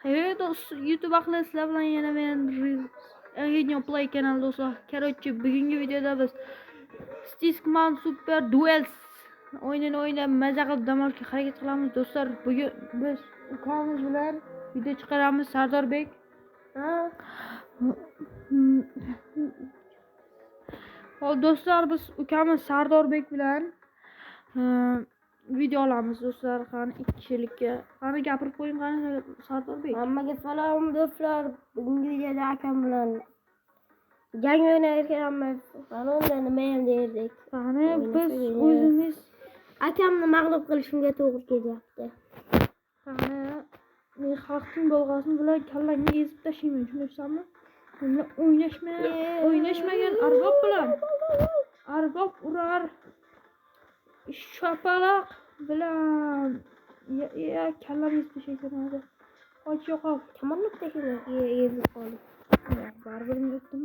Evet do'stlar, YouTube ahli sizlar bilan yana men Eugenio Play kanali do'stlar. Короче, bugungi videoda biz Stickman Super Duels o'yinini o'ynab maza qilib dam olishga harakat qilamiz do'stlar. Bugun biz ukamiz bilan video chiqaramiz. Sardorbek. Hol do'stlar, biz ukamiz Sardorbek bilan video olamiz do'stlar. Qani 2 kishilikka. Qani gapirib qo'ying qani Sardorbek. Hammaga salom do'stlar. Bugungi videoda akam bilan jang o'ynar ekanmiz. Mana unda nima ham derdik. Qani biz o'zimiz akamni mag'lub qilishimga to'g'ri kelyapti. qani men xalqning bolg'asini bilan kallangni ezib tashlayman, tushunaysanmi? Bunlar o'ynashmagan arbob bilan arbob urar shapaloq bilan ya kallam ezib tashlaysan hozir. Och yo'qol. Kamonlik tashimga ezib qoldi. Baribir yutdim.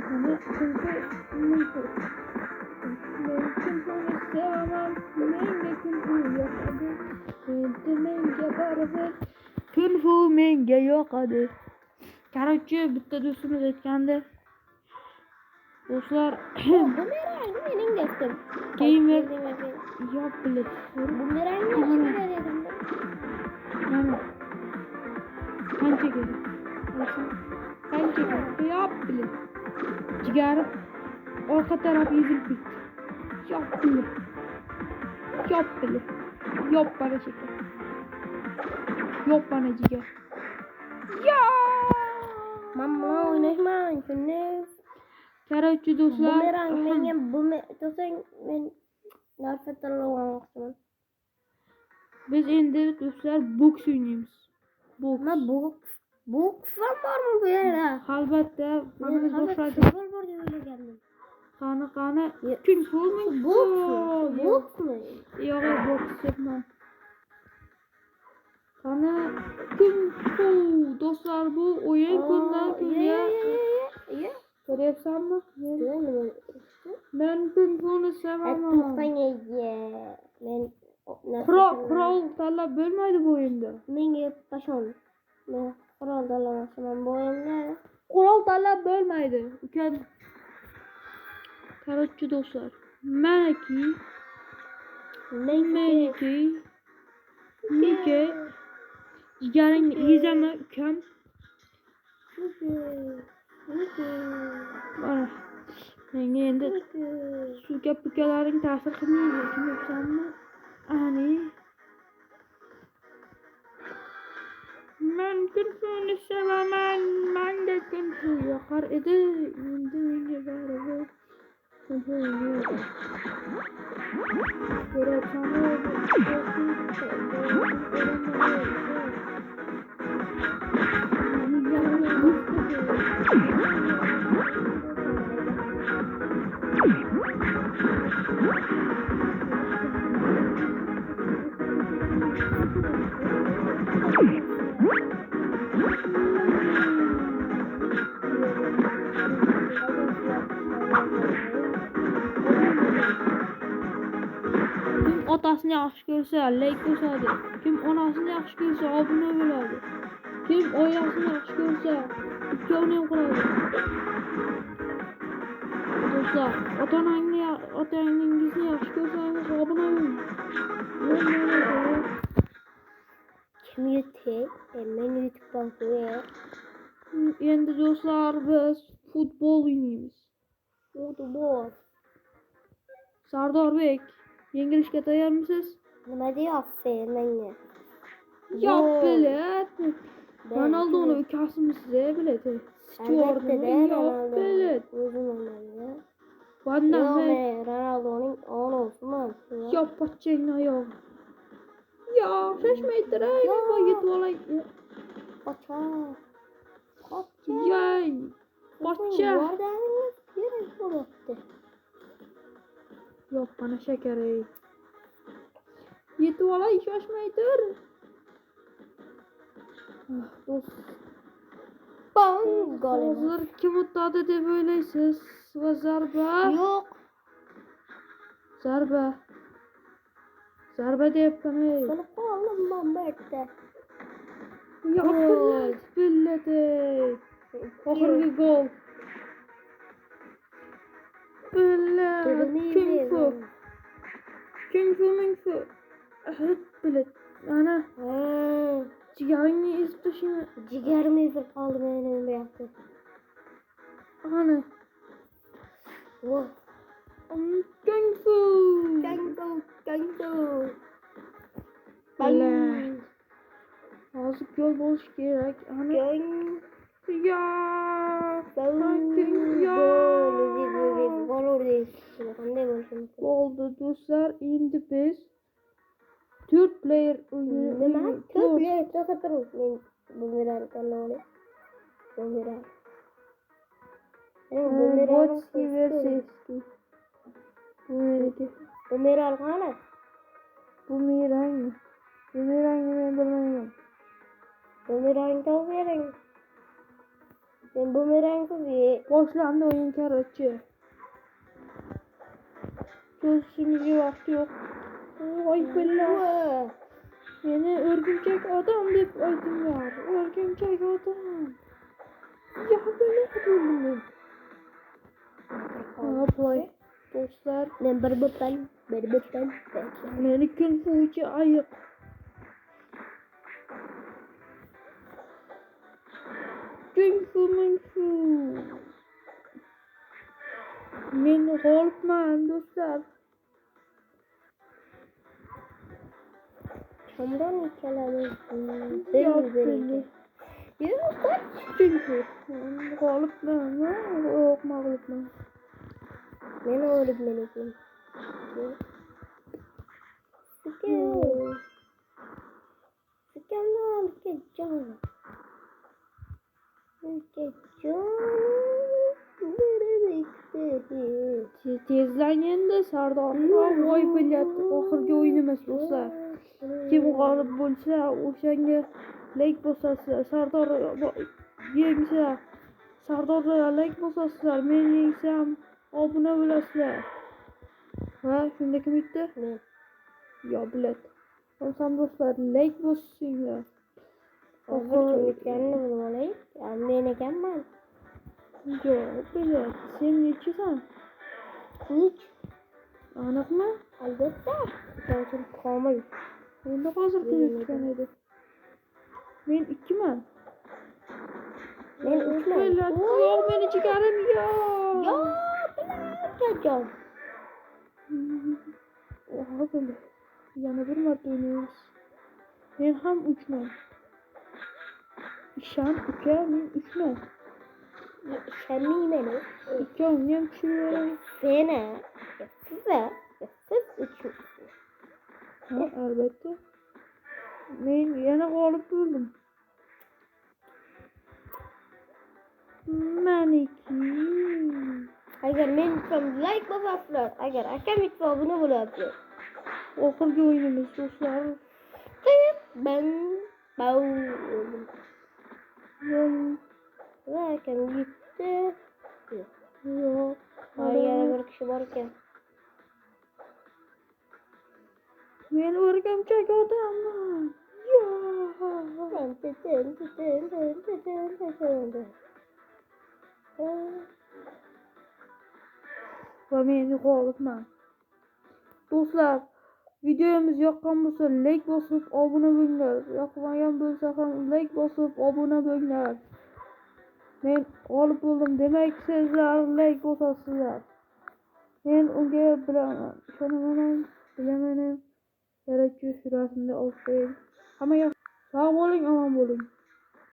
Mana chunki men sevaman, menga kunfu yoqadi. Endi menga baribir kunfu menga yoqadi. Короче, bitta do'stimiz aytgandi. Do'stlar, bumerang mening do'stim. gamer yop bilib. Bumerangni yaxshi dedim. Mana qancha kerak? Qancha kerak? Yop bilib. Jigari orqa taraf yuzilib ketdi. Yop bilib. Yop bilib. Yop bana şeker. Yop bana jigar. Ya! Mamma oynashmang, shunday. Короче, do'stlar, Bumerang menga do'sting men narsa tanlamoqchiman. biz endi do'stlar boks o'ynaymiz. Boks. Nima boks ham bormi bu yerda? Albatta, mana biz boshladik. Bor deb o'ylagandim. Qani kung fu Boksmi? Yo'q, boks debman. Qani kung fu do'stlar, bu o'yin kundan kunga ko'ryapsanmi? Men kung funi sevaman. To'xtang men Qurol tanlab bo'lmaydi bu o'yinda. menga pashon. Men qurol tanlamoqchiman bu o'yinda. Qurol tanlab bo'lmaydi. Ukan. Короче, do'stlar, meniki jigaringni yezaman ukam. Mana menga endi shu gap-ukalaring ta'sir qilmaydi, tushunaysanmi? Ani men kung funi sevaman, menga kung fu yoqar edi, endi menga baribir kung fu yoqar. Kim otasini yaxshi ko'rsa, like bosadi. Kim onasini yaxshi ko'rsa, obuna bo'ladi. Kim oilasini yaxshi ko'rsa, ikkovini ham qiladi. Do'stlar, otangizni yaxshi ko'rsangiz, obuna bo'ling. Kim YouTube? Men YouTube'dan ko'ray. Endi do'stlar, biz futbol o'ynaymiz. Futbol. Sardorbek, yengilishga tayyormisiz? Nima deyapsiz menga? Yo'q, bilet. Ronaldo'ni ukasimisiz, bilet. Stewardni yo'q, bilet. O'zimga. Vandan Men Ronaldoning onasiman. yo'q, pochchangni oyog'i. Yo'q, shoshmay turay, men yetib olay. Pochcha. Yay! Pochcha. Yordamingiz kerak bo'lyapti. Yo'q, mana shakar ey. Yetib olay, shoshmay tur. Do'st, Bang gol. hozir kim o'tadi deb o'ylaysiz? Va zarba. Yo'q. Zarba deyapman ey. Seni qoldim men bu yerda. Yaptılar. Billatek. Oxirgi gol. Billat. Kung fu. Kung fu ming fu. Hit billat. Ana jigaringni ezib tashlayman. Ciğerim ezilib qoldi mening bu yoqda. Ana. Voh. Kung fu. Gango. Billat. Hozir gol bo'lishi kerak. Ana. Ya. Gol urdi. Qanday bo'lishi mumkin? Oldu do'stlar. Endi biz 4 player o'yinini Nima? To'pli to'satdan men bumerang kanali. Bumerang. Botski versiyasi. Bumerang qani? Bumerang men bilmayman. Bumerang toping. Men bumerang kubi. Boshlandi o'yin короче. Cho'zishimizga vaqt yo'q. Voy billah. Meni o'rgimchak odam deb aytinglar. O'rgimchak odam. Ya bilmadim. Play. Do'stlar, Men bir bitan. meni kung fuchi ayiq. Kung fu. Men g'olibman do'stlar. Kamdan keladi. Yo'q, Kung fu. G'olibman. Yo'q, mag'lubman. men o'libman. Skandal kejon. Tezlang endi Sardor. Voy billat. Oxirgi o'yinimiz do'stlar. Kim g'olib bo'lsa, o'shanga like bosasizlar. Sardor yengsa, Sardorga like bosasizlar. Men yengsam, obuna bo'lasizlar. Ha, shunda kim yutdi? Men. Yo, billat. O'sam do'stlar, like bosinglar. Hozir kim yutganini bilib olay. Men ekanman. Yo, billat. Sen nechisan? 3. Aniqmi? Albatta. Hozir komil. Endi hozir kim yutgan edi? Men 2man. Men 3man. Billat. Yo'q, meni jigarim yo'q. Yo, bilan kejon. Oha, billat. Yana bir marta o'ynaymiz. Men ham 3man. Ishon uka, men 3man. Ishonmayman. Ikkovni ham tushirib beraman. Seni. Siz 3. Ha, albatta. Men yana g'olib bo'ldim. Maniki. Agar men yutsam like bosasizlar. Agar akam yutsa obuna bo'lasizlar. Oxirgi o'yinimiz do'stlar. Ben bau. Yo'q. Va akam yutdi. Yo'q. Yana bir kishi bor ekan. Men o'rgamchak odamman. Yo'q. Va men g'olibman. Do'stlar, videomiz yoqqan bo'lsa like bosib obuna bo'linglar. Yoqmagan bo'lsa ham like bosib obuna bo'linglar. Men g'olib bo'ldim, demak sizlar like bosasizlar. Men unga bilaman, ishonaman, bilaman. Yaratuvchi rasmda olib qo'ying. Hammaga sog' bo'ling, omon bo'ling.